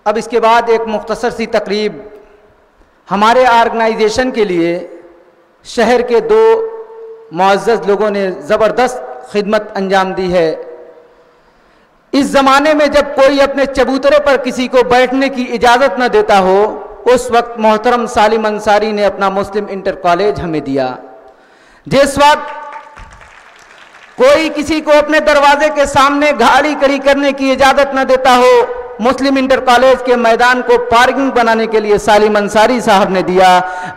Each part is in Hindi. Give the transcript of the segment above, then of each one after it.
अब इसके बाद एक मुख्तसर सी तकरीब हमारे ऑर्गेनाइजेशन के लिए शहर के दो मुअज़्ज़ज़ लोगों ने ज़बरदस्त खिदमत अंजाम दी है। इस ज़माने में जब कोई अपने चबूतरे पर किसी को बैठने की इजाज़त न देता हो, उस वक्त मोहतरम सालिम अंसारी ने अपना मुस्लिम इंटर कॉलेज हमें दिया। जिस वक्त कोई किसी को अपने दरवाजे के सामने गाड़ी खड़ी करने की इजाज़त न देता हो, मुस्लिम इंटर कॉलेज के मैदान को पार्किंग बनाने के लिए सालिम अंसारी साहब ने दिया।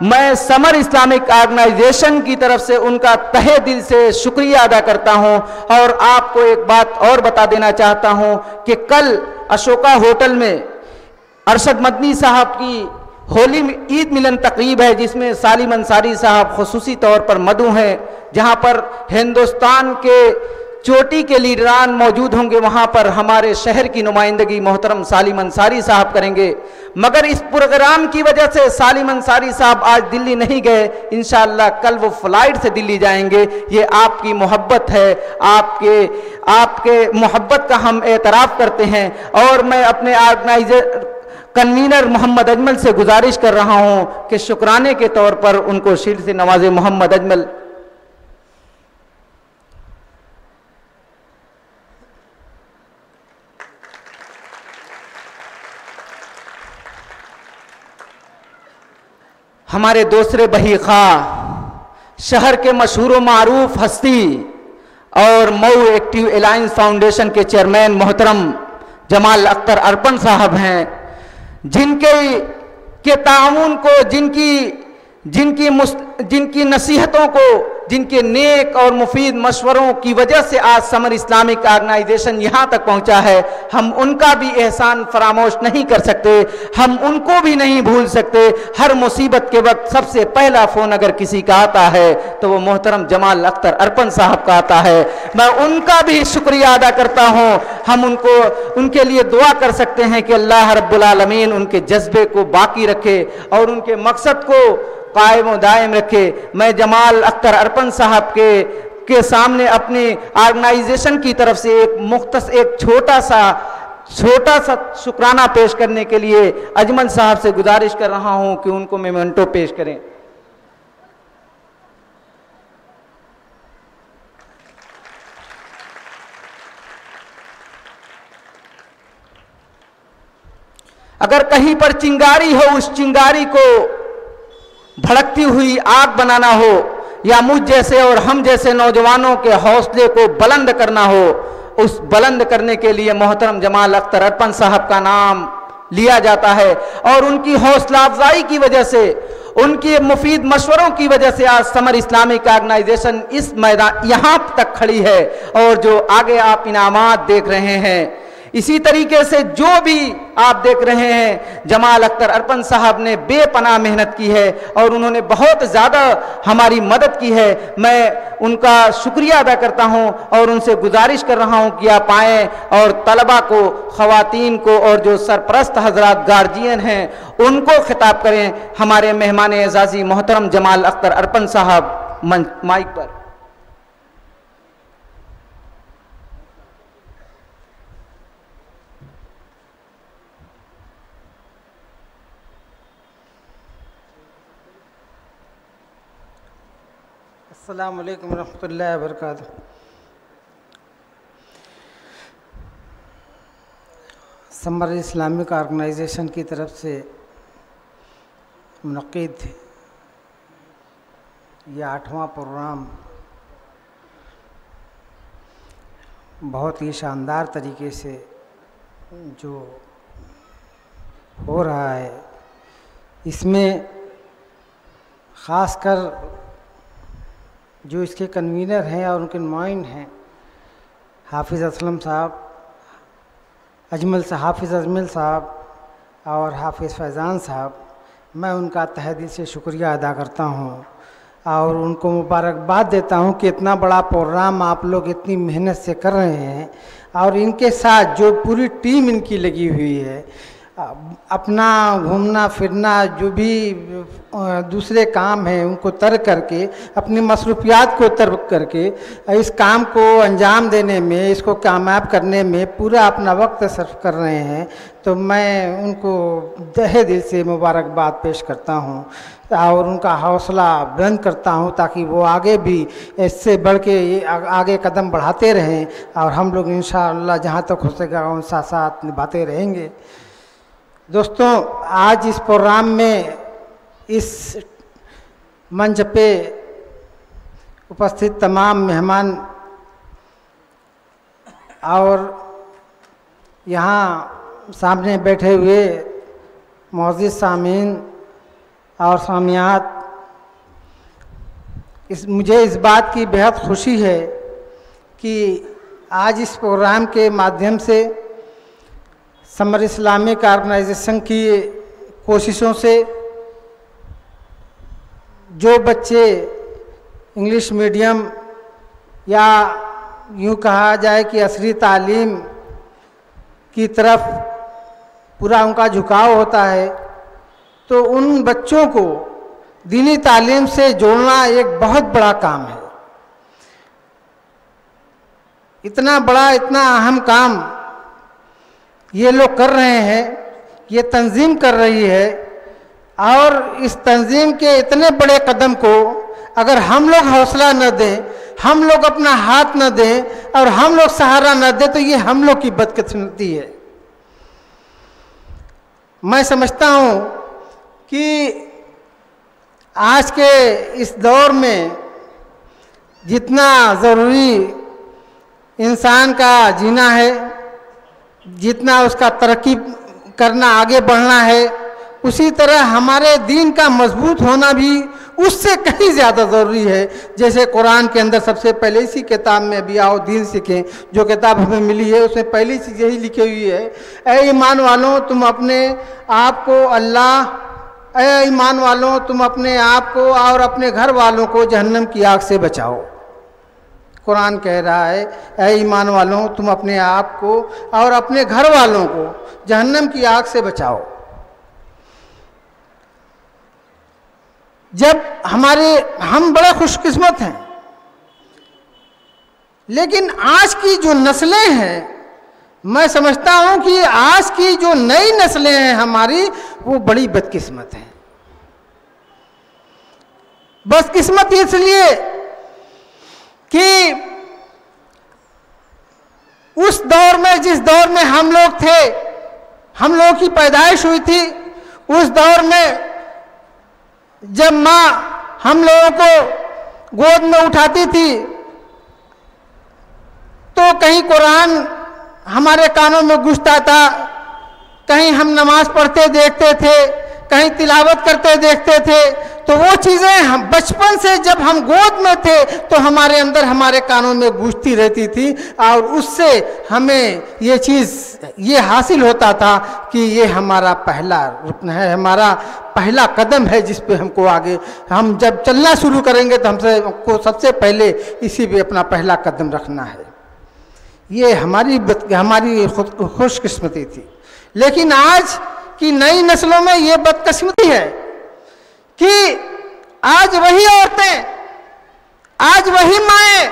मैं समर इस्लामिक ऑर्गेनाइजेशन की तरफ से उनका तहे दिल से शुक्रिया अदा करता हूं। और आपको एक बात और बता देना चाहता हूं कि कल अशोका होटल में अरशद मदनी साहब की होली ईद मिलन तकरीब है, जिसमें सालिम अंसारी साहब खुसूसी तौर पर मदऊ हैं, जहां पर हिंदुस्तान के चोटी के लीडरान मौजूद होंगे। वहां पर हमारे शहर की नुमाइंदगी मोहतरम सालिम अंसारी साहब करेंगे। मगर इस प्रोग्राम की वजह से सालिम अंसारी साहब आज दिल्ली नहीं गए। इंशाअल्लाह कल वो फ्लाइट से दिल्ली जाएंगे। ये आपकी मोहब्बत है, आपके मोहब्बत का हम एतराफ़ करते हैं। और मैं अपने ऑर्गेनाइजर कन्वीनर मोहम्मद अजमल से गुजारिश कर रहा हूं कि शुक्राने के तौर पर उनको शील्ड से नवाजे। मोहम्मद अजमल। हमारे दूसरे बही-खा शहर के मशहूर मारूफ हस्ती और मऊ एक्टिव अलायंस फाउंडेशन के चेयरमैन मोहतरम जमाल अख्तर अर्पण साहब हैं, जिनके ताउन को, जिनकी नसीहतों को, जिनके नेक और मुफीद मशवरों की वजह से आज समर इस्लामिक ऑर्गेनाइजेशन यहाँ तक पहुँचा है। हम उनका भी एहसान फरामोश नहीं कर सकते, हम उनको भी नहीं भूल सकते। हर मुसीबत के वक्त सबसे पहला फ़ोन अगर किसी का आता है तो वो मोहतरम जमाल अख्तर अर्पण साहब का आता है। मैं उनका भी शुक्रिया अदा करता हूँ। हम उनके लिए दुआ कर सकते हैं कि अल्लाह रब्बुल आलमीन उनके जज्बे को बाकी रखे और उनके मकसद को कायम दायम रखे। मैं जमाल अख्तर अर्पण साहब के सामने अपनी ऑर्गेनाइजेशन की तरफ से एक छोटा सा शुक्राना पेश करने के लिए अजमल साहब से गुजारिश कर रहा हूं कि उनको मेमेंटो पेश करें। अगर कहीं पर चिंगारी हो, उस चिंगारी को भड़कती हुई आग बनाना हो, या मुझ जैसे और हम जैसे नौजवानों के हौसले को बुलंद करना हो, उस बुलंद करने के लिए मोहतरम जमाल अख्तर अर्पण साहब का नाम लिया जाता है। और उनकी हौसला अफजाई की वजह से, उनके मुफीद मशवरों की वजह से आज समर इस्लामिक ऑर्गेनाइजेशन इस मैदान यहाँ तक खड़ी है। और जो आगे आप इनामात देख रहे हैं, इसी तरीके से जो भी आप देख रहे हैं, जमाल अख्तर अर्पण साहब ने बेपनाह मेहनत की है और उन्होंने बहुत ज़्यादा हमारी मदद की है। मैं उनका शुक्रिया अदा करता हूं और उनसे गुजारिश कर रहा हूं कि आप आएँ और तलबा को, ख़वातीन को और जो सरपरस्त हजरात गार्जियन हैं उनको खिताब करें। हमारे मेहमान एजाज़ी मोहतरम जमाल अख्तर अर्पण साहब माइक पर। अस्सलामु अलैकुम रहमतुल्लाहि व बरकातुहू। समर इस्लामिक ऑर्गेनाइजेशन की तरफ से मुनक़्क़िद ये 8वां प्रोग्राम बहुत ही शानदार तरीके से जो हो रहा है, इसमें ख़ासकर जो इसके कन्वीनर हैं और उनके नुमाइंद हैं, हाफिज़ असलम साहब, हाफिज़ अजमल साहब और हाफिज़ फैज़ान साहब, मैं उनका तहे दिल से शुक्रिया अदा करता हूं और उनको मुबारकबाद देता हूं कि इतना बड़ा प्रोग्राम आप लोग इतनी मेहनत से कर रहे हैं और इनके साथ जो पूरी टीम इनकी लगी हुई है अपना घूमना फिरना जो भी दूसरे काम हैं उनको तर्क करके, अपनी मसरूफियात को तर्क करके इस काम को अंजाम देने में, इसको कामयाब करने में पूरा अपना वक्त सर्फ कर रहे हैं। तो मैं उनको तहे दिल से मुबारकबाद पेश करता हूँ और उनका हौसला बुलंद करता हूँ ताकि वो आगे भी इससे बढ़ के आगे कदम बढ़ाते रहें और हम लोग इंशाअल्लाह जहाँ तक हो सकेगा उनका साथ निभाते रहेंगे। दोस्तों, आज इस प्रोग्राम में इस मंच पे उपस्थित तमाम मेहमान और यहाँ सामने बैठे हुए मौजूद सामीन और सामियात, मुझे इस बात की बेहद खुशी है कि आज इस प्रोग्राम के माध्यम से समर इस्लामिक ऑर्गेनाइजेशन की कोशिशों से जो बच्चे इंग्लिश मीडियम या यूँ कहा जाए कि असली तालीम की तरफ पूरा उनका झुकाव होता है, तो उन बच्चों को दीनी तालीम से जोड़ना एक बहुत बड़ा काम है। इतना बड़ा, इतना अहम काम ये लोग कर रहे हैं, ये तंजीम कर रही है और इस तंजीम के इतने बड़े कदम को अगर हम लोग हौसला न दें, हम लोग अपना हाथ न दें और हम लोग सहारा न दें तो ये हम लोग की बदकिस्मती है। मैं समझता हूँ कि आज के इस दौर में जितना ज़रूरी इंसान का जीना है, जितना उसका तरक्की करना, आगे बढ़ना है, उसी तरह हमारे दीन का मजबूत होना भी उससे कहीं ज़्यादा ज़रूरी है। जैसे कुरान के अंदर सबसे पहले इसी किताब में भी आओ दीन सीखें, जो किताब हमें मिली है उसमें पहली चीज़ यही लिखी हुई है, ऐ ईमान वालों तुम अपने आप को ऐ ईमान वालों तुम अपने आप को और अपने घर वालों को जहन्नम की आग से बचाओ। कुरान कह रहा है, ऐ ईमान वालों तुम अपने आप को और अपने घर वालों को जहन्नम की आग से बचाओ। जब हम बड़े खुशकिस्मत हैं, लेकिन आज की जो नस्लें हैं, मैं समझता हूं कि आज की जो नई नस्लें हैं हमारी, वो बड़ी बदकिस्मत हैं। बदकिस्मत इसलिए कि उस दौर में, जिस दौर में हम लोग थे, हम लोगों की पैदाइश हुई थी, उस दौर में जब माँ हम लोगों को गोद में उठाती थी तो कहीं कुरान हमारे कानों में गूंजता था, कहीं हम नमाज पढ़ते देखते थे, कहीं तिलावत करते देखते थे। तो वो चीज़ें हम बचपन से जब हम गोद में थे तो हमारे अंदर, हमारे कानों में गूंजती रहती थी और उससे हमें ये चीज़ ये हासिल होता था कि ये हमारा पहला रुकन है, हमारा पहला कदम है जिस पे हमको आगे, हम जब चलना शुरू करेंगे तो हमको सबसे पहले इसी पे अपना पहला कदम रखना है। ये हमारी खुशकिस्मती थी। लेकिन आज की नई नस्लों में ये बदकिस्मती है कि आज वही औरतें, आज वही माएँ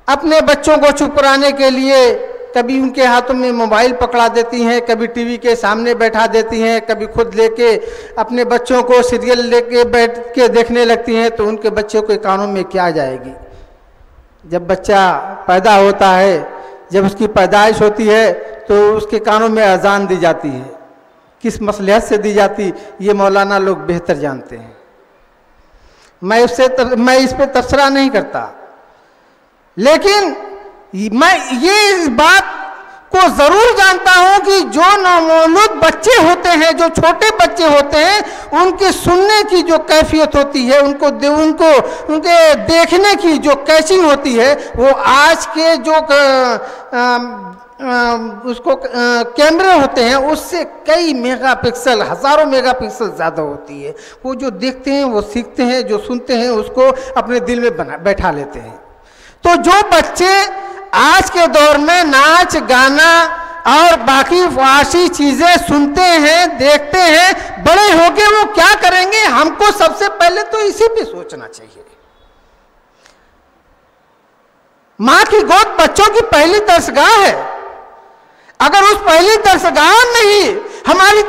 अपने बच्चों को चुप कराने के लिए कभी उनके हाथों में मोबाइल पकड़ा देती हैं, कभी टीवी के सामने बैठा देती हैं, कभी खुद लेके अपने बच्चों को सीरियल लेके बैठ के देखने लगती हैं। तो उनके बच्चों के कानों में क्या जाएगी? जब बच्चा पैदा होता है, जब उसकी पैदाइश होती है तो उसके कानों में अजान दी जाती है। किस मसलहत से दी जाती, ये मौलाना लोग बेहतर जानते हैं। मैं इस पे तबसरा नहीं करता, लेकिन मैं ये इस बात को ज़रूर जानता हूँ कि जो नवमौलूद बच्चे होते हैं, जो छोटे बच्चे होते हैं, उनके सुनने की जो कैफियत होती है, उनके देखने की जो कैची होती है, वो आज के जो उसको कैमरे होते हैं उससे कई मेगापिक्सल, हज़ारों मेगापिक्सल ज़्यादा होती है। वो जो देखते हैं वो सीखते हैं, जो सुनते हैं उसको अपने दिल में बैठा लेते हैं। तो जो बच्चे आज के दौर में नाच गाना और बाकी वाशी चीजें सुनते हैं, देखते हैं, बड़े होके वो क्या करेंगे, हमको सबसे पहले तो इसी पे सोचना चाहिए। मां की गोद बच्चों की पहली दरसगाह है। अगर उस पहली दरसगाह में ही हमारी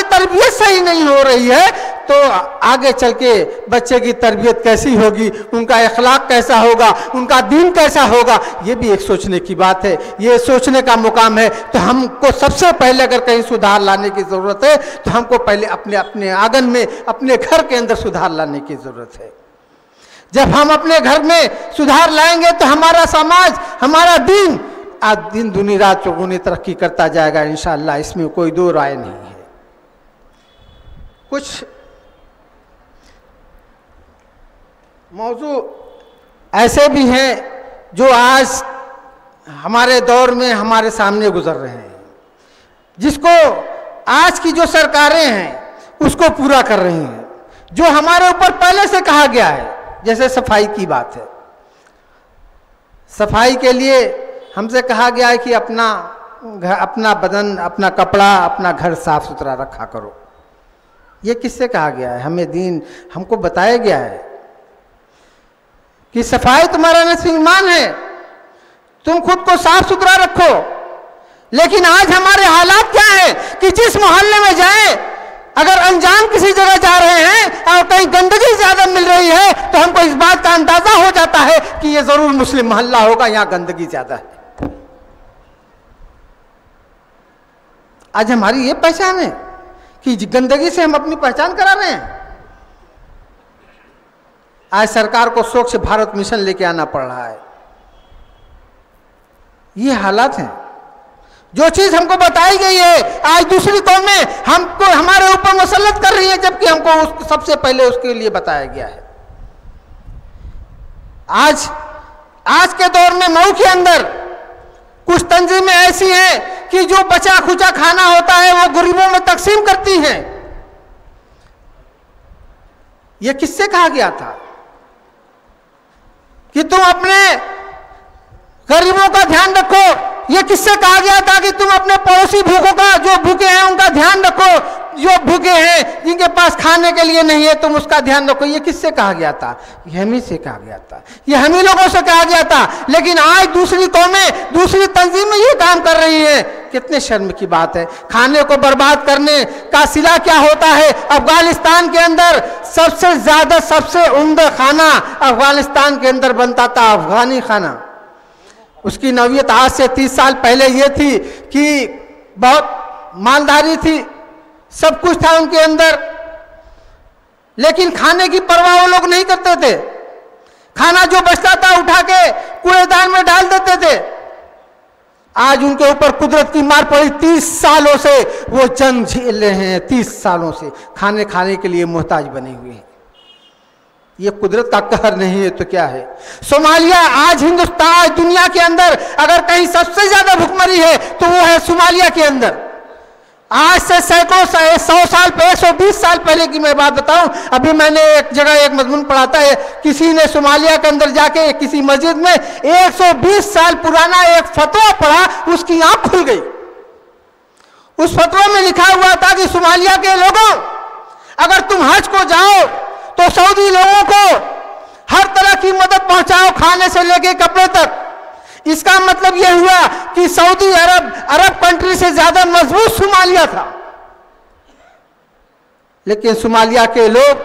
तरबियत सही नहीं हो रही है तो आगे चल के बच्चे की तरबियत कैसी होगी, उनका अखलाक कैसा होगा, उनका दीन कैसा होगा, ये भी एक सोचने की बात है। ये सोचने का मुकाम है। तो हमको सबसे पहले अगर कहीं सुधार लाने की ज़रूरत है तो हमको पहले अपने आंगन में, अपने घर के अंदर सुधार लाने की ज़रूरत है। जब हम अपने घर में सुधार लाएंगे तो हमारा समाज, हमारा दीन आज दिन दुनी रात चौगुनी तरक्की करता जाएगा इंशाअल्लाह, इसमें कोई दो राय नहीं है। कुछ मौजू ऐसे भी हैं जो आज हमारे दौर में हमारे सामने गुजर रहे हैं, जिसको आज की जो सरकारें हैं उसको पूरा कर रही हैं, जो हमारे ऊपर पहले से कहा गया है। जैसे सफाई की बात है, सफाई के लिए हमसे कहा गया है कि अपना बदन, अपना कपड़ा, अपना घर साफ सुथरा रखा करो। ये किससे कहा गया है? हमें दीन हमको बताया गया है कि सफाई तुम्हारा नसीब ईमान है, तुम खुद को साफ सुथरा रखो। लेकिन आज हमारे हालात क्या है कि जिस मोहल्ले में जाए, अगर अनजान किसी जगह जा रहे हैं और कहीं गंदगी ज्यादा मिल रही है तो हमको इस बात का अंदाजा हो जाता है कि ये जरूर मुस्लिम मोहल्ला होगा, यहां गंदगी ज्यादा है। आज हमारी ये पहचान है कि गंदगी से हम अपनी पहचान करा रहे हैं। आज सरकार को स्वच्छ भारत मिशन लेके आना पड़ रहा है। ये हालात हैं। जो चीज हमको बताई गई है आज दूसरी कौमें हमको हमारे ऊपर मुसल्लत कर रही है, जबकि हमको सबसे पहले उसके लिए बताया गया है। आज के दौर में मऊ के अंदर कुछ तंजीमें ऐसी हैं कि जो बचा खुचा खाना होता है वो गरीबों में तकसीम करती हैं। ये किससे कहा गया था कि तुम अपने गरीबों का ध्यान रखो? ये किससे कहा गया था कि तुम अपने पड़ोसी भूखों का, जो भूखे हैं उनका ध्यान रखो, जो भूखे हैं जिनके पास खाने के लिए नहीं है तुम उसका ध्यान रखो? ये किससे कहा गया था? ये हम ही से कहा गया था, ये हम ही लोगों से कहा गया था। लेकिन आज दूसरी कौमें, दूसरी तंजीमें ये काम कर रही है। कितने शर्म की बात है। खाने को बर्बाद करने का सिला क्या होता है? अफगानिस्तान के अंदर सबसे ज्यादा, सबसे उम्दा खाना अफगानिस्तान के अंदर बनता था, अफगानी खाना। उसकी नौयत आज से 30 साल पहले ये थी कि बहुत मालदारी थी, सब कुछ था उनके अंदर, लेकिन खाने की परवाह वो लोग नहीं करते थे। खाना जो बचता था उठा के कूड़ेदान में डाल देते थे। आज उनके ऊपर कुदरत की मार पड़ी। 30 सालों से वो जंग झेल रहे हैं, 30 सालों से खाने के लिए मोहताज बने हुए हैं। ये कुदरत का कहर नहीं है तो क्या है? सोमालिया आज हिंदुस्तान, दुनिया के अंदर अगर कहीं सबसे ज्यादा भुखमरी है तो वो है सोमालिया के अंदर। आज से सैकड़ों 100 साल पहले, 120 साल पहले की मैं बात बताऊं, अभी मैंने एक जगह एक मजमून पढ़ा था, किसी ने सोमालिया के अंदर जाके किसी मस्जिद में 120 साल पुराना एक फतवा पढ़ा, उसकी आंख खुल गई। उस फतवा में लिखा हुआ था कि सोमालिया के लोगों, अगर तुम हज को जाओ तो सऊदी लोगों को हर तरह की मदद पहुंचाओ, खाने से लेके कपड़े तक। इसका मतलब यह हुआ कि सऊदी अरब कंट्री से ज्यादा मजबूत सोमालिया था। लेकिन सोमालिया के लोग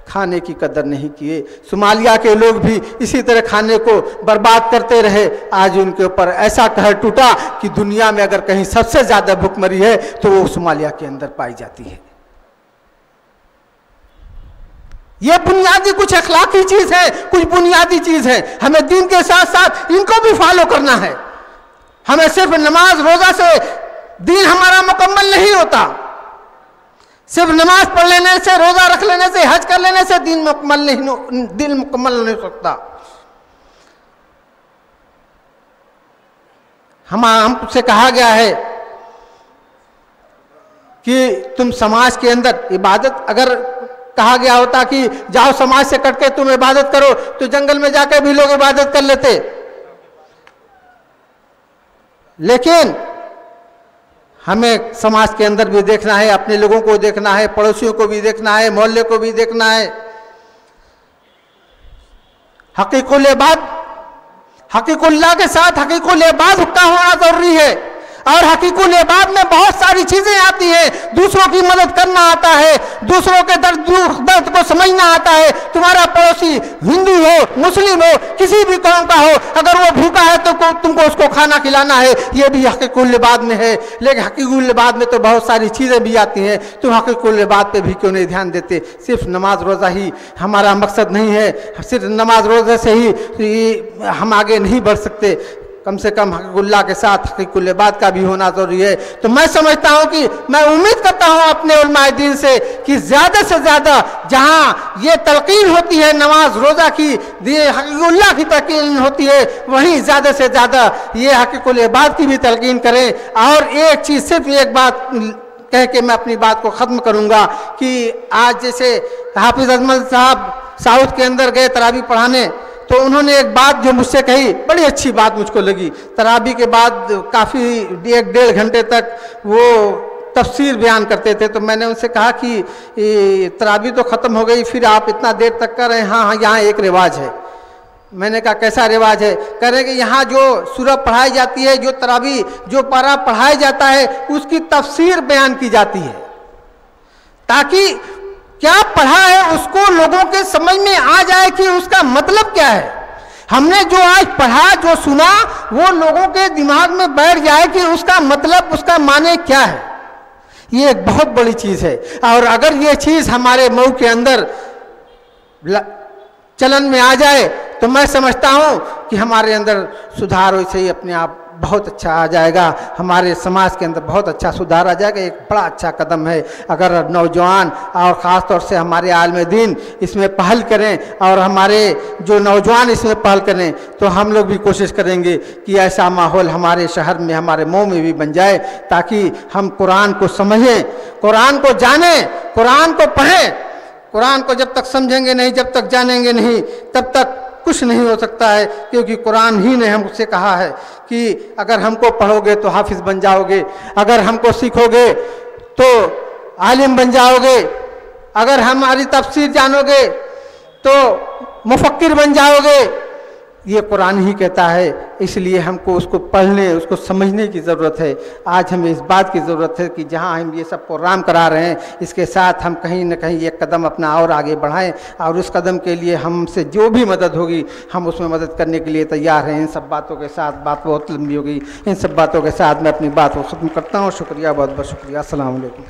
खाने की कदर नहीं किए। सोमालिया के लोग भी इसी तरह खाने को बर्बाद करते रहे। आज उनके ऊपर ऐसा कहर टूटा कि दुनिया में अगर कहीं सबसे ज्यादा भुखमरी है तो वो सोमालिया के अंदर पाई जाती है। ये बुनियादी कुछ अखलाकी चीज है, कुछ बुनियादी चीज है। हमें दीन के साथ साथ इनको भी फॉलो करना है। हमें सिर्फ नमाज रोजा से दीन हमारा मुकम्मल नहीं होता। सिर्फ नमाज पढ़ लेने से, रोजा रख लेने से, हज कर लेने से दीन मुकम्मल नहीं हो सकता। हमसे कहा गया है कि तुम समाज के अंदर इबादत, अगर कहा गया होता कि जाओ समाज से कट के तुम इबादत करो तो जंगल में जाकर भी लोग इबादत कर लेते। लेकिन हमें समाज के अंदर भी देखना है, अपने लोगों को देखना है, पड़ोसियों को भी देखना है, मोहल्ले को भी देखना है। हकीकुल इबाद, हकीकुल्लाह के साथ हकीकुल इबाद का होना जरूरी है। और हकीकुल इबाद में बहुत सारी चीजें आती हैं। दूसरों की मदद करना आता है, दूसरों के दर्द को समझना आता है। तुम्हारा पड़ोसी हिंदू हो, मुस्लिम हो, किसी भी कौम का हो, अगर वो भूखा है तो तुमको उसको खाना खिलाना है, ये भी हकीकुल इबाद में है। लेकिन हकीकुल इबाद में तो बहुत सारी चीजें भी आती हैं, तुम हकीकुल इबाद पे भी क्यों नहीं ध्यान देते? सिर्फ नमाज रोज़ा ही हमारा मकसद नहीं है, सिर्फ नमाज रोज़े से ही हम आगे नहीं बढ़ सकते। कम से कम हकीकुल्लाह के साथ हकीकुल इबाद का भी होना जरूरी है। तो मैं समझता हूँ कि मैं उम्मीद करता हूँ अपने उलमाए दीन से कि ज़्यादा से ज़्यादा जहाँ ये तलकीन होती है नमाज रोज़ा की, ये हकीकुल्लाह की तलकीन होती है, वहीं ज़्यादा से ज़्यादा ये हकीकुल इबाद की भी तलकीन करें। और एक चीज़, सिर्फ एक बात कह के मैं अपनी बात को ख़त्म करूँगा कि आज जैसे हाफिज़ अजमल साहब साउथ के अंदर गए तरावी पढ़ाने, तो उन्होंने एक बात जो मुझसे कही, बड़ी अच्छी बात मुझको लगी। तरावी के बाद काफ़ी 1-1.5 घंटे तक वो तफसीर बयान करते थे। तो मैंने उनसे कहा कि तरावी तो ख़त्म हो गई, फिर आप इतना देर तक कर रहे हैं? हाँ हाँ, यहाँ एक रिवाज है। मैंने कहा कैसा रिवाज है? कह रहे कि यहाँ जो सूरह पढ़ाई जाती है, जो तरावी जो पारा पढ़ाया जाता है, उसकी तफसीर बयान की जाती है, ताकि क्या पढ़ा है उसको लोगों के समझ में आ जाए कि उसका मतलब क्या है। हमने जो आज पढ़ा, जो सुना, वो लोगों के दिमाग में बैठ जाए कि उसका मतलब, उसका माने क्या है। ये एक बहुत बड़ी चीज़ है। और अगर ये चीज़ हमारे मऊ के अंदर चलन में आ जाए तो मैं समझता हूँ कि हमारे अंदर सुधार वैसे ही अपने आप बहुत अच्छा आ जाएगा, हमारे समाज के अंदर बहुत अच्छा सुधार आ जाएगा। एक बड़ा अच्छा कदम है अगर नौजवान और ख़ास तौर से हमारे आलिम दीन इसमें पहल करें और हमारे जो नौजवान इसमें पहल करें, तो हम लोग भी कोशिश करेंगे कि ऐसा माहौल हमारे शहर में, हमारे मऊ में भी बन जाए, ताकि हम कुरान को समझें, कुरान को जानें, कुरान को पढ़ें। कुरान को जब तक समझेंगे नहीं, जब तक जानेंगे नहीं, तब तक कुछ नहीं हो सकता है। क्योंकि कुरान ही ने हमसे कहा है कि अगर हमको पढ़ोगे तो हाफिज बन जाओगे, अगर हमको सीखोगे तो आलिम बन जाओगे, अगर हमारी तफसीर जानोगे तो मुफक्किर बन जाओगे। ये कुरान ही कहता है, इसलिए हमको उसको पढ़ने, उसको समझने की ज़रूरत है। आज हमें इस बात की ज़रूरत है कि जहाँ हम ये सब प्रोग्राम करा रहे हैं, इसके साथ हम कहीं न कहीं एक कदम अपना और आगे बढ़ाएं, और उस कदम के लिए हमसे जो भी मदद होगी हम उसमें मदद करने के लिए तैयार हैं। इन सब बातों के साथ, बात बहुत लंबी हो गई, इन सब बातों के साथ मैं अपनी बात को ख़त्म करता हूँ। शुक्रिया, बहुत बहुत शुक्रिया। अस्सलाम वालेकुम।